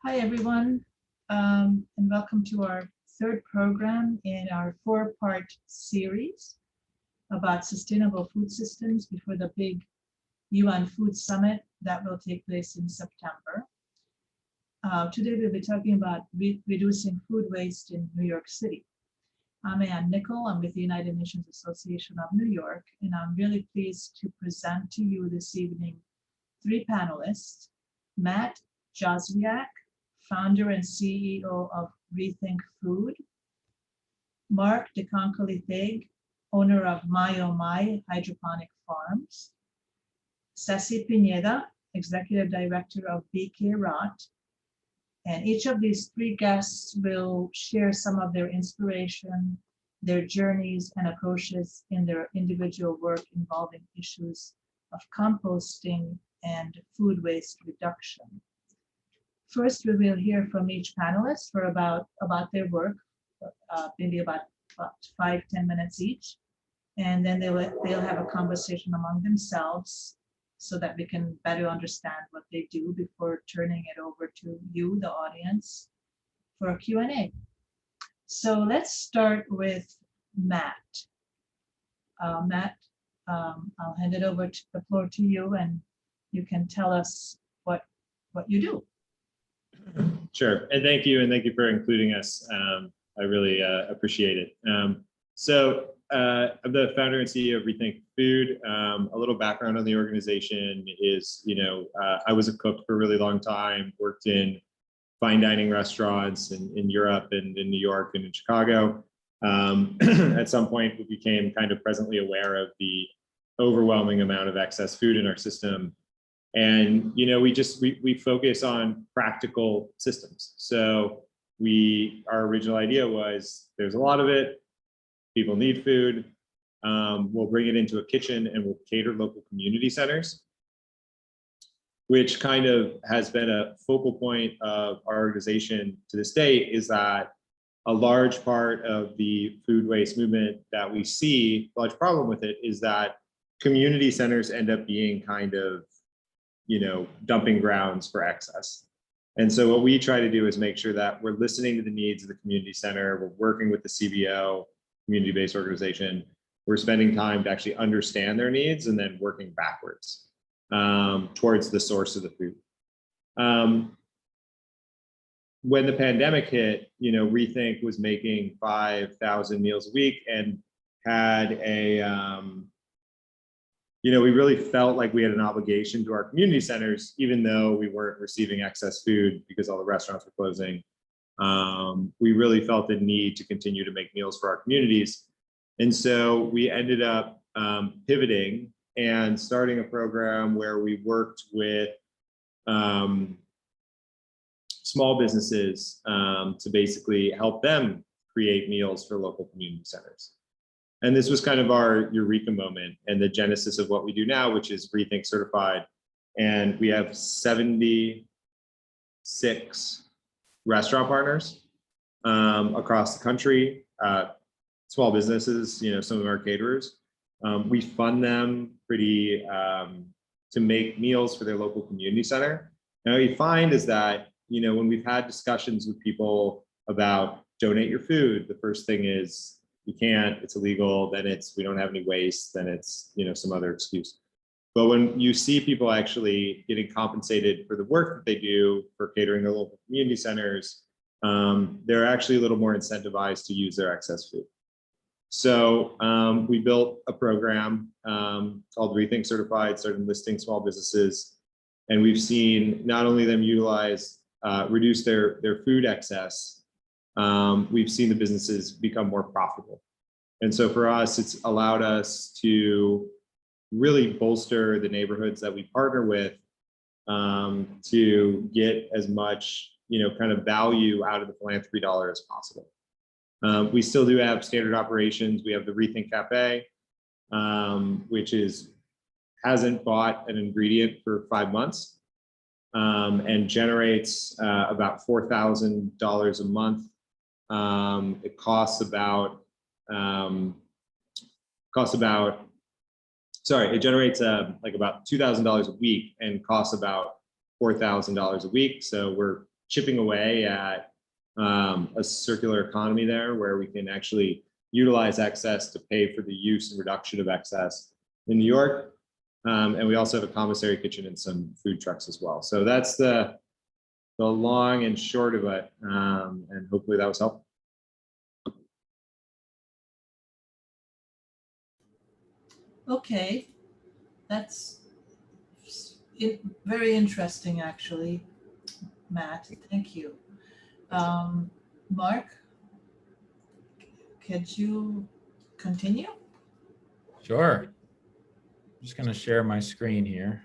Hi, everyone, and welcome to our third program in our four-part series about sustainable food systems before the big UN Food Summit that will take place in September. Today, we'll be talking about reducing food waste in New York City. I'm Ann Nickel. I'm with the United Nations Association of New York, and I'm really pleased to present to you this evening three panelists: Matt Jozwiak, founder and CEO of Rethink Food; Marc de Konkoly Thege, owner of My Oh My Hydroponic Farms; Ceci Pineda, executive director of BK Rot. And each of these three guests will share some of their inspiration, their journeys and approaches in their individual work involving issues of composting and food waste reduction. First, we will hear from each panelist for about their work, maybe about 5-10 minutes each. And then they'll have a conversation among themselves so that we can better understand what they do before turning it over to you, the audience, for a Q&A. So let's start with Matt. Matt, I'll hand it over to the floor to you, and you can tell us what you do. Sure, and thank you for including us. I really appreciate it. I'm the founder and CEO of Rethink Food. A little background on the organization is, I was a cook for a really long time, worked in fine dining restaurants in Europe and in New York and in Chicago. At some point, we became kind of presently aware of the overwhelming amount of excess food in our system. And, we focus on practical systems. So our original idea was there's a lot of it, people need food, we'll bring it into a kitchen and we'll cater local community centers, which kind of has been a focal point of our organization to this day, is that a large part of the food waste movement that we see, a large problem with it, is that community centers end up being kind of dumping grounds for excess. And so what we try to do is make sure that we're listening to the needs of the community center. We're working with the CBO, community-based organization. We're spending time to actually understand their needs and then working backwards towards the source of the food. When the pandemic hit, Rethink was making 5,000 meals a week and had we really felt like we had an obligation to our community centers, even though we weren't receiving excess food because all the restaurants were closing. We really felt the need to continue to make meals for our communities. And so we ended up pivoting and starting a program where we worked with small businesses to basically help them create meals for local community centers. And this was kind of our eureka moment and the genesis of what we do now, which is Rethink Certified. And we have 76 restaurant partners across the country, small businesses, some of our caterers. We fund them to make meals for their local community center. And what we find is that, when we've had discussions with people about donate your food, the first thing is, you can't, it's illegal, then we don't have any waste, then it's, some other excuse. But when you see people actually getting compensated for the work that they do for catering their local community centers, they're actually a little more incentivized to use their excess food. So we built a program called Rethink Certified, started listing small businesses, and we've seen not only them reduce their food excess, we've seen the businesses become more profitable. And so for us, it's allowed us to really bolster the neighborhoods that we partner with to get as much, kind of value out of the philanthropy dollar as possible. We still do have standard operations. We have the Rethink Cafe, which hasn't bought an ingredient for 5 months and generates about $4,000 a month. It costs about it generates like about $2,000 a week and costs about $4,000 a week. So we're chipping away at a circular economy there, where we can actually utilize excess to pay for the use and reduction of excess in New York. And we also have a commissary kitchen and some food trucks as well. So that's the long and short of it. And hopefully that was helpful. Okay, that's very interesting, actually, Matt. Thank you. Mark, could you continue? Sure. I'm just going to share my screen here.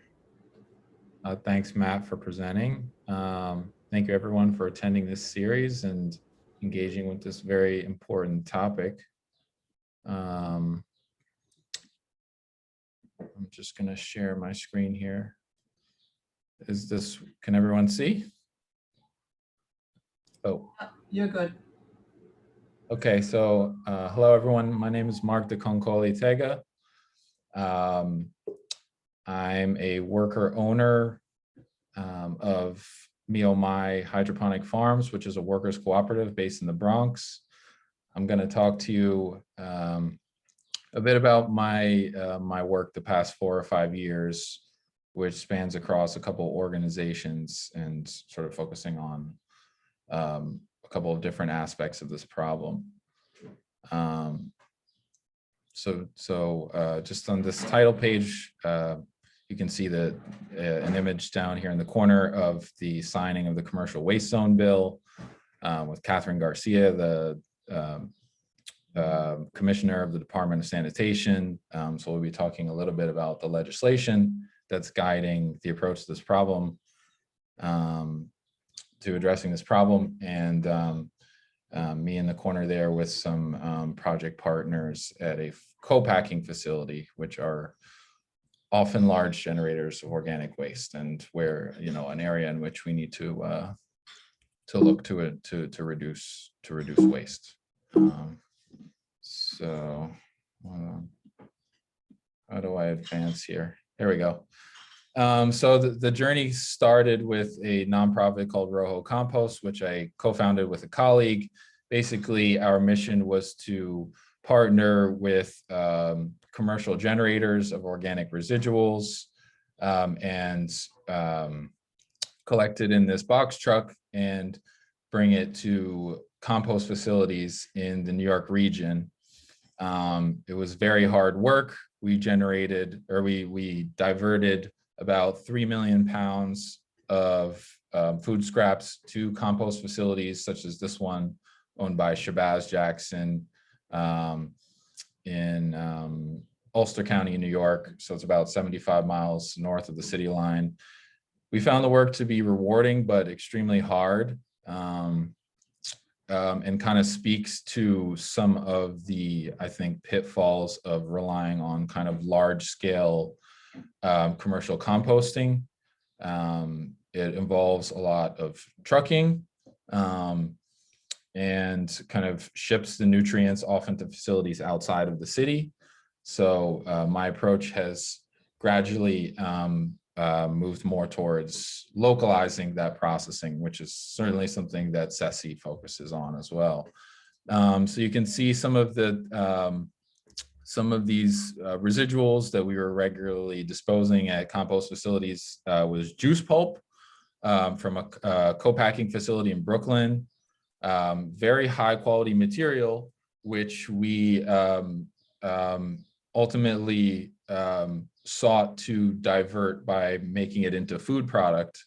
Thanks, Matt, for presenting. Thank you, everyone, for attending this series and engaging with this very important topic. I'm just going to share my screen here. Can everyone see? Oh, you're good. Okay, so hello, everyone. My name is Marc de Konkoly Thege. I'm a worker owner of UNA-NYC Hydroponic Farms, which is a workers cooperative based in the Bronx. I'm going to talk to you a bit about my work the past 4 or 5 years, which spans across a couple organizations and sort of focusing on a couple of different aspects of this problem. Just on this title page, you can see an image down here in the corner of the signing of the commercial waste zone bill with Catherine Garcia, the commissioner of the Department of Sanitation. So we'll be talking a little bit about the legislation that's guiding the approach to this problem, to addressing this problem, and me in the corner there with some project partners at a co-packing facility, which are often large generators of organic waste, and where, you know, an area in which we need to look to it to reduce waste. So how do I advance here? There we go. So the journey started with a nonprofit called Rojo Compost, which I co-founded with a colleague. Basically, our mission was to partner with commercial generators of organic residuals and collect it in this box truck and bring it to compost facilities in the New York region. It was very hard work. We diverted about 3 million pounds of food scraps to compost facilities such as this one owned by Shabazz Jackson in Ulster County, New York. So it's about 75 miles north of the city line. We found the work to be rewarding, but extremely hard, and kind of speaks to some of the, I think, pitfalls of relying on kind of large scale commercial composting. It involves a lot of trucking and kind of ships the nutrients often to facilities outside of the city. So my approach has gradually moved more towards localizing that processing, which is certainly something that Ceci focuses on as well. So you can see some of these residuals that we were regularly disposing at compost facilities was juice pulp from a co-packing facility in Brooklyn. Very high quality material, which we ultimately sought to divert by making it into food products.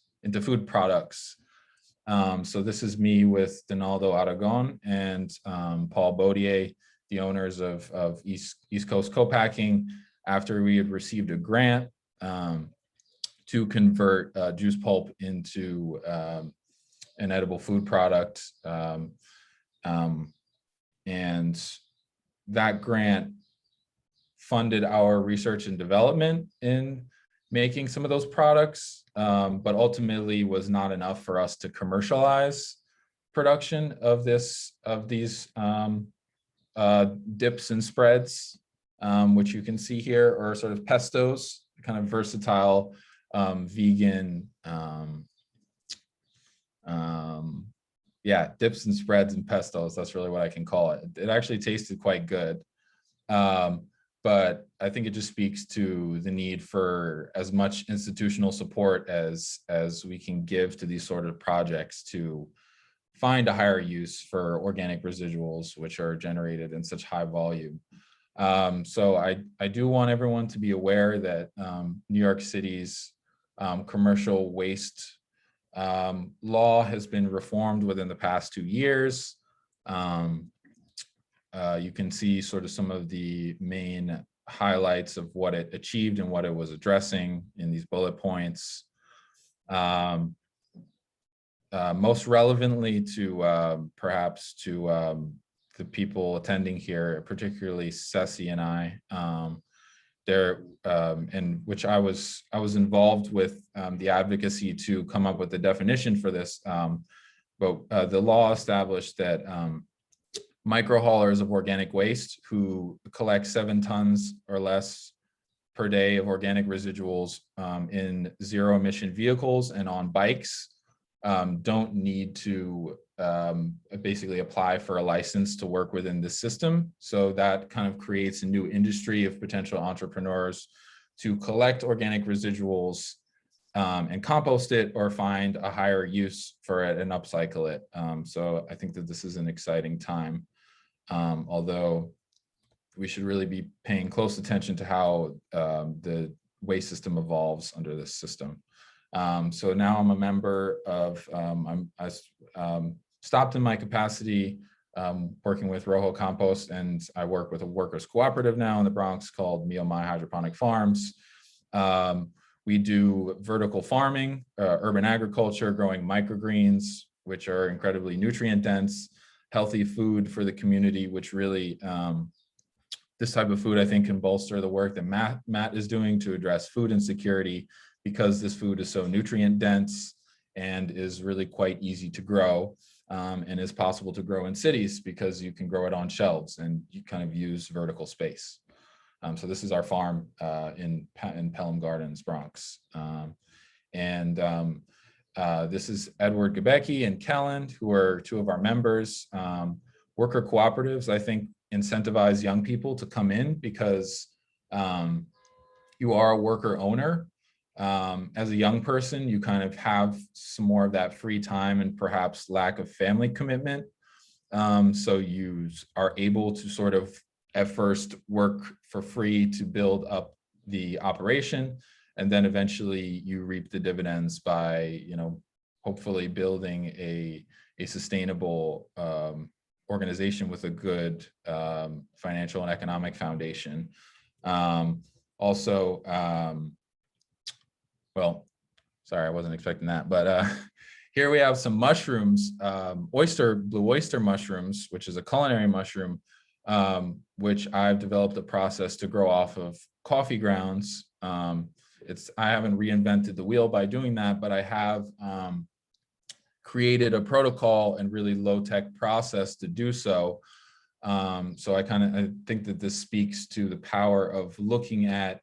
So this is me with Donaldo Aragon and Paul Baudier, the owners of East Coast Co-packing, after we had received a grant to convert juice pulp into an edible food product. And that grant funded our research and development in making some of those products, but ultimately was not enough for us to commercialize production of these dips and spreads, which you can see here, or sort of pestos, kind of versatile vegan yeah, dips and spreads and pestos. That's really what I can call it. It actually tasted quite good. But I think it just speaks to the need for as much institutional support as we can give to these sort of projects to find a higher use for organic residuals, which are generated in such high volume. So I do want everyone to be aware that New York City's commercial waste law has been reformed within the past 2 years. You can see sort of some of the main highlights of what it achieved and what it was addressing in these bullet points. Most relevantly to perhaps to the people attending here, particularly Ceci and I, in which I was involved with the advocacy to come up with the definition for this. But the law established that micro haulers of organic waste who collect 7 tons or less per day of organic residuals in zero emission vehicles and on bikes don't need to basically apply for a license to work within the system. So that kind of creates a new industry of potential entrepreneurs to collect organic residuals and compost it or find a higher use for it and upcycle it. So I think that this is an exciting time, although we should really be paying close attention to how the waste system evolves under this system. So now I'm a member of, I stopped in my capacity working with Rojo Compost, and I work with a workers cooperative now in the Bronx called UNA-NYC Hydroponic Farms. We do vertical farming, urban agriculture, growing microgreens, which are incredibly nutrient dense, healthy food for the community, which really, this type of food I think can bolster the work that Matt is doing to address food insecurity, because this food is so nutrient dense and is really quite easy to grow, and is possible to grow in cities because you can grow it on shelves and you kind of use vertical space. So this is our farm in Pelham Gardens, Bronx. This is Edward Gebecki and Kellen, who are 2 of our members. Worker cooperatives, I think, incentivize young people to come in because you are a worker owner. As a young person, you kind of have some more of that free time and perhaps lack of family commitment. So you are able to sort of at first work for free to build up the operation, and then eventually you reap the dividends by, you know, hopefully building a sustainable organization with a good financial and economic foundation. Well, sorry, I wasn't expecting that, but here we have some mushrooms, blue oyster mushrooms, which is a culinary mushroom, which I've developed a process to grow off of coffee grounds. I haven't reinvented the wheel by doing that, but I have created a protocol and really low-tech process to do so. So I think that this speaks to the power of looking at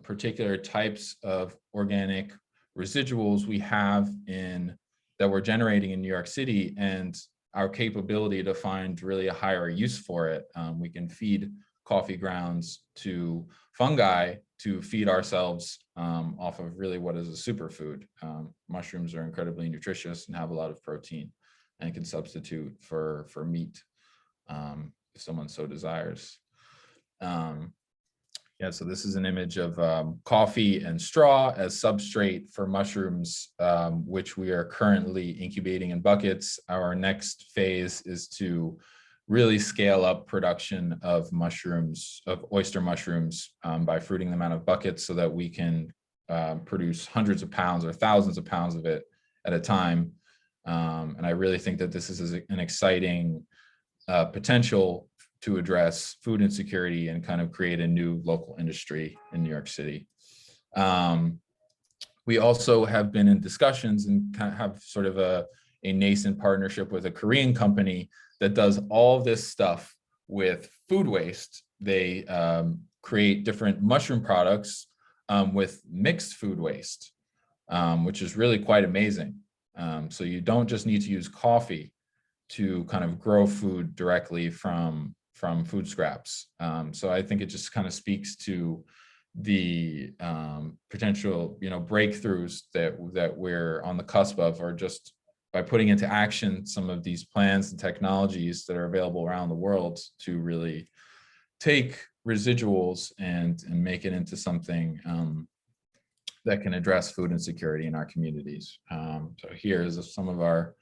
particular types of organic residuals we have that we're generating in New York City, and our capability to find really a higher use for it. We can feed coffee grounds to fungi to feed ourselves off of really what is a superfood. Mushrooms are incredibly nutritious and have a lot of protein and can substitute for meat if someone so desires. Yeah, so this is an image of coffee and straw as substrate for mushrooms, which we are currently incubating in buckets. Our next phase is to really scale up production of mushrooms, of oyster mushrooms, by fruiting them out of buckets so that we can produce hundreds of pounds or thousands of pounds of it at a time. And I really think that this is an exciting potential to address food insecurity and kind of create a new local industry in New York City. We also have been in discussions and kind of have sort of a nascent partnership with a Korean company that does all this stuff with food waste. They create different mushroom products with mixed food waste, which is really quite amazing. So you don't just need to use coffee to kind of grow food directly from food scraps. So I think it just kind of speaks to the potential, breakthroughs that we're on the cusp of, or just by putting into action some of these plans and technologies that are available around the world to really take residuals and make it into something that can address food insecurity in our communities. So here's some of our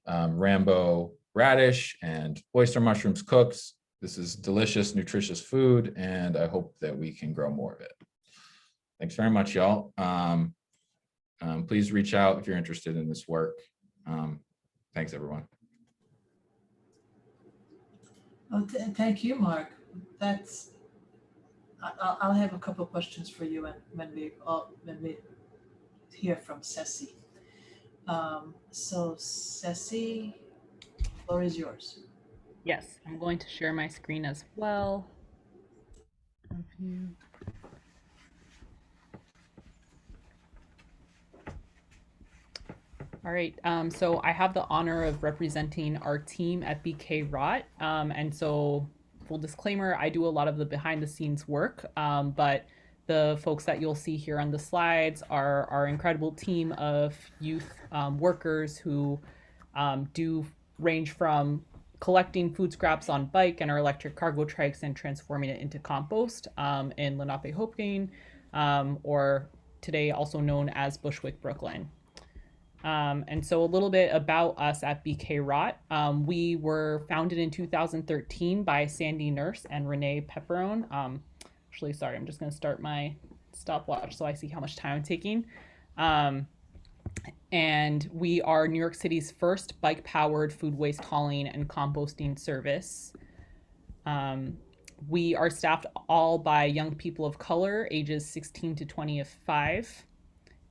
Rambo radish and oyster mushrooms cooked. This is delicious, nutritious food, and I hope that we can grow more of it. Thanks very much, y'all. Please reach out if you're interested in this work. Thanks, everyone. Oh, thank you, Mark. I'll have a couple of questions for you when we hear from Ceci. So Ceci, the floor is yours. Yes, I'm going to share my screen as well. All right, so I have the honor of representing our team at BK Rot. And so full disclaimer, I do a lot of the behind the scenes work, but the folks that you'll see here on the slides are our incredible team of youth workers who do range from collecting food scraps on bike and our electric cargo trikes and transforming it into compost in Lenape-Hopkins, or today also known as Bushwick, Brooklyn. And so a little bit about us at BK Rot. We were founded in 2013 by Sandy Nurse and Renee Pepperone. Actually, sorry, I'm just going to start my stopwatch so I see how much time I'm taking. And we are New York City's first bike-powered food waste hauling and composting service. We are staffed all by young people of color, ages 16 to 25.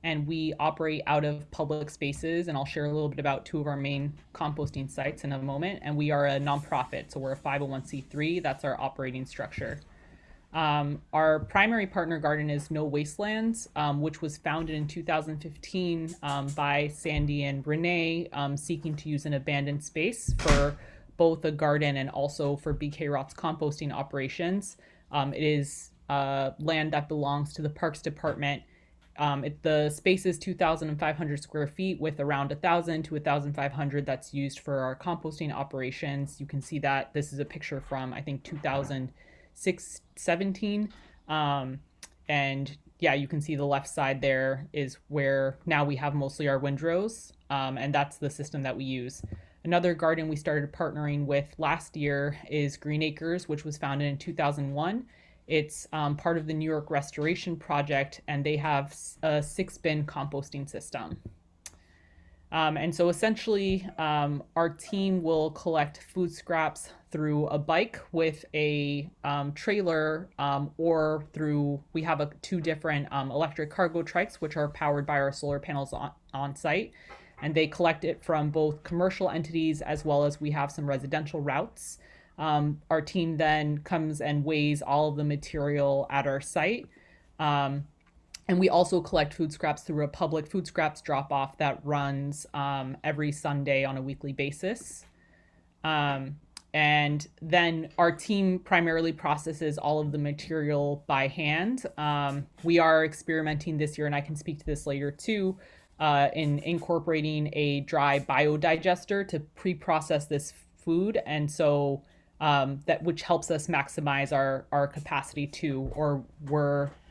And we operate out of public spaces, and I'll share a little bit about two of our main composting sites in a moment. And we are a nonprofit, so we're a 501c3. That's our operating structure. Our primary partner garden is No Wastelands, which was founded in 2015 by Sandy and Renee, seeking to use an abandoned space for both a garden and also for BK Rot's composting operations. It is land that belongs to the Parks Department. The space is 2,500 square feet with around 1,000 to 1,500 that's used for our composting operations. You can see that this is a picture from, I think, 2017. And yeah, you can see the left side there is where now we have mostly our windrows, and that's the system that we use. Another garden we started partnering with last year is Green Acres, which was founded in 2001. It's part of the New York Restoration Project, and they have a 6-bin composting system. And so essentially, our team will collect food scraps through a bike with a trailer, or through, we have two different electric cargo trikes, which are powered by our solar panels on site. And they collect it from both commercial entities as well as we have some residential routes. Our team then comes and weighs all of the material at our site. And we also collect food scraps through a public food scraps drop-off that runs every Sunday on a weekly basis. And then our team primarily processes all of the material by hand. We are experimenting this year, and I can speak to this later too, in incorporating a dry biodigester to pre-process this food. And so which helps us maximize our capacity too,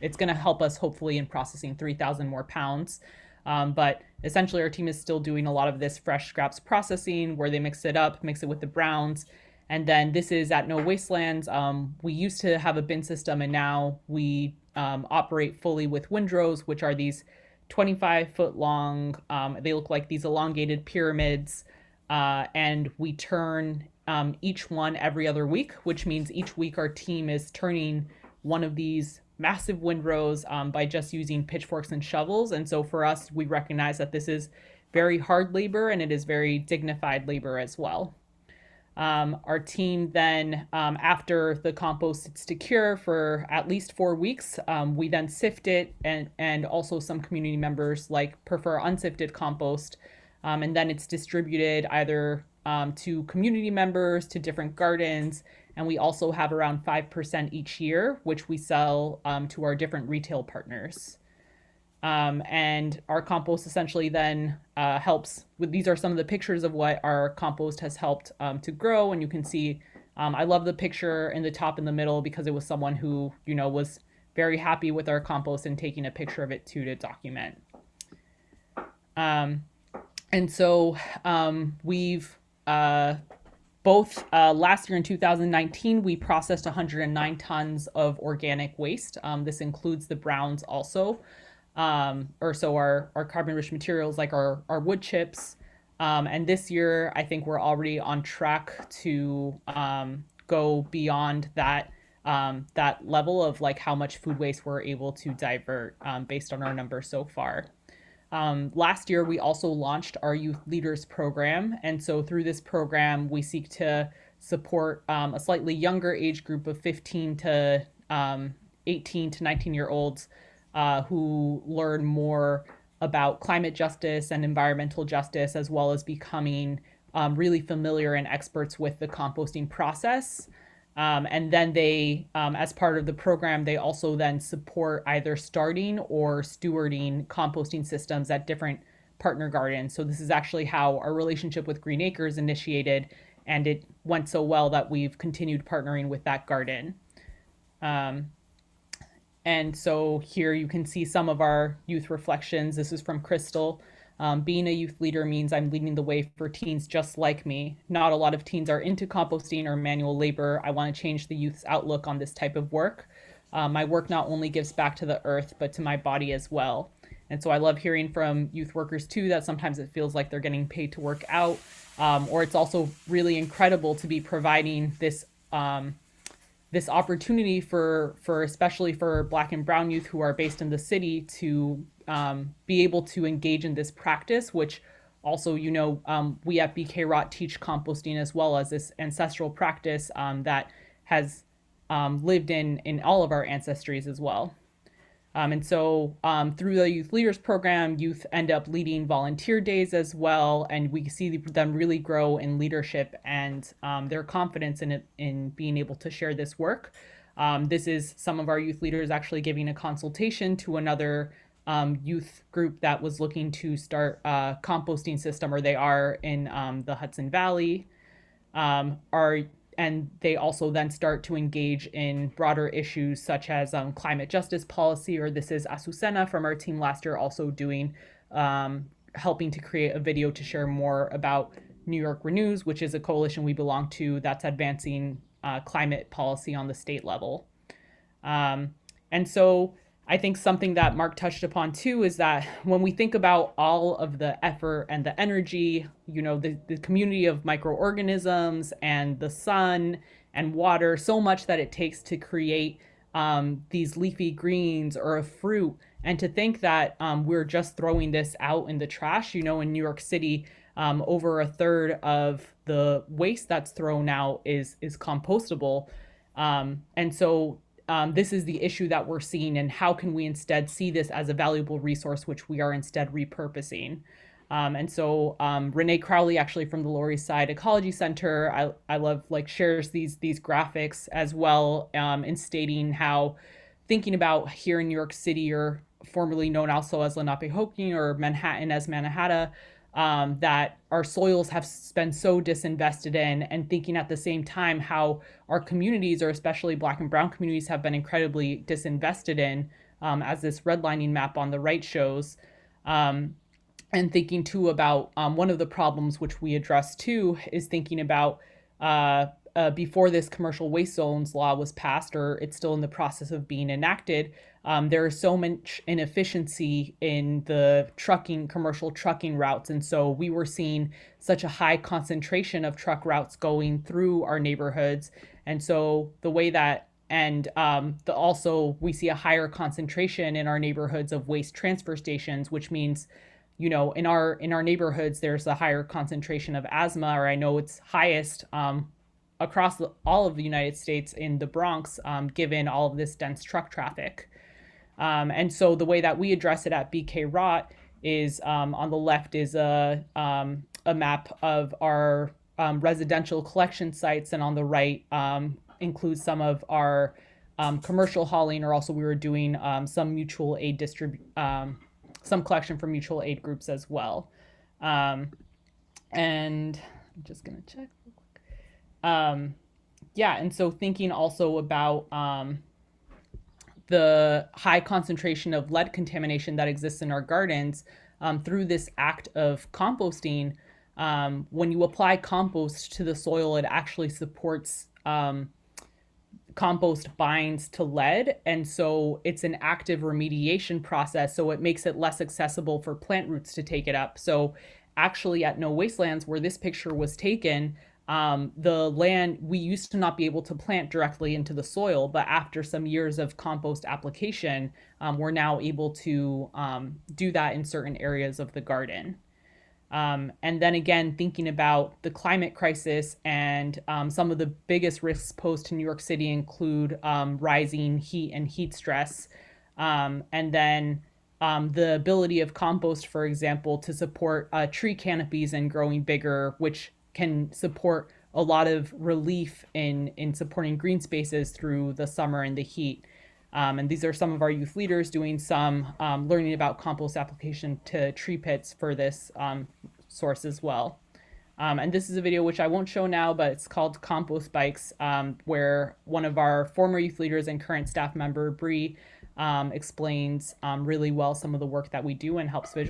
it's going to help us hopefully in processing 3,000 more pounds. But essentially our team is still doing a lot of this fresh scraps processing where they mix it with the browns. And then this is at No Wastelands. We used to have a bin system, and now we operate fully with windrows, which are these 25-foot long, they look like these elongated pyramids, and we turn each one every other week, which means each week our team is turning one of these massive windrows by just using pitchforks and shovels. And so for us, we recognize that this is very hard labor, and it is very dignified labor as well. Our team then, after the compost sits to cure for at least 4 weeks, we then sift it, and also some community members prefer unsifted compost. And then it's distributed either to community members, to different gardens, and we also have around 5% each year, which we sell to our different retail partners. And our compost essentially then helps with, these are some of the pictures of what our compost has helped to grow. And you can see, I love the picture in the top in the middle because it was someone who, was very happy with our compost and taking a picture of it too to document. And so we've both last year in 2019, we processed 109 tons of organic waste. This includes the browns also. So our carbon-rich materials like our wood chips. And this year, I think we're already on track to go beyond that level of like how much food waste we're able to divert based on our numbers so far. Last year, we also launched our Youth Leaders Program. And so through this program, we seek to support a slightly younger age group of 15 to 18 to 19-year-olds who learn more about climate justice and environmental justice, as well as becoming really familiar and experts with the composting process. And then they, as part of the program, they also then support either starting or stewarding composting systems at different partner gardens. So this is actually how our relationship with Green Acres initiated, and it went so well that we've continued partnering with that garden. And so here you can see some of our youth reflections. This is from Crystal. Being a youth leader means I'm leading the way for teens just like me. Not a lot of teens are into composting or manual labor. I want to change the youth's outlook on this type of work. My work not only gives back to the earth, but to my body as well. And so I love hearing from youth workers too, that sometimes it feels like they're getting paid to work out, or it's also really incredible to be providing this this opportunity for especially for Black and Brown youth who are based in the city to be able to engage in this practice, which also, we at BK Rot teach composting as well as this ancestral practice that has lived in all of our ancestries as well. And so through the Youth Leaders Program, youth end up leading volunteer days as well, and we see them really grow in leadership and their confidence in being able to share this work. This is some of our youth leaders actually giving a consultation to another youth group that was looking to start a composting system, or they are in the Hudson Valley. And they also then start to engage in broader issues such as climate justice policy, or this is Azucena from our team last year also doing, helping to create a video to share more about New York Renews, which is a coalition we belong to that's advancing climate policy on the state level. And so I think something that Marc touched upon too is that when we think about all of the effort and the energy, the community of microorganisms and the sun and water, so much that it takes to create these leafy greens or a fruit, and to think that we're just throwing this out in the trash. In New York City, over a third of the waste that's thrown out is compostable. And so this is the issue that we're seeing, and how can we instead see this as a valuable resource, which we are instead repurposing. And so Renee Crowley, actually from the Lower East Side Ecology Center, I love shares these graphics as well, in stating how thinking about here in New York City, or formerly known also as Lenapehoking or Manhattan as Mannahatta, that our soils have been so disinvested in, and thinking at the same time how our communities, or especially Black and Brown communities, have been incredibly disinvested in, as this redlining map on the right shows. And thinking too about one of the problems which we address too is thinking about before this commercial waste zones law was passed, or it's still in the process of being enacted, there is so much inefficiency in the commercial trucking routes. And so we were seeing such a high concentration of truck routes going through our neighborhoods. And so the way that, and also we see a higher concentration in our neighborhoods of waste transfer stations, which means, in our neighborhoods, there's a higher concentration of asthma, or I know it's highest across all of the United States in the Bronx, given all of this dense truck traffic. And so the way that we address it at BK Rot is, on the left is a map of our residential collection sites, and on the right includes some of our commercial hauling, or also we were doing some mutual aid some collection from mutual aid groups as well. And I'm just gonna check real quick. Yeah, and so thinking also about the high concentration of lead contamination that exists in our gardens, through this act of composting, when you apply compost to the soil, it actually supports compost binds to lead, and so it's an active remediation process, so it makes it less accessible for plant roots to take it up. So actually at No Wastelands, where this picture was taken, the land, we used to not be able to plant directly into the soil, but after some years of compost application, we're now able to do that in certain areas of the garden. And then again, thinking about the climate crisis, and some of the biggest risks posed to New York City include rising heat and heat stress. And then the ability of compost, for example, to support tree canopies and growing bigger, which can support a lot of relief in supporting green spaces through the summer and the heat. And these are some of our youth leaders doing some learning about compost application to tree pits for this source as well. And this is a video which I won't show now, but it's called Compost Bikes, where one of our former youth leaders and current staff member, Bree, explains really well some of the work that we do and helps visualize.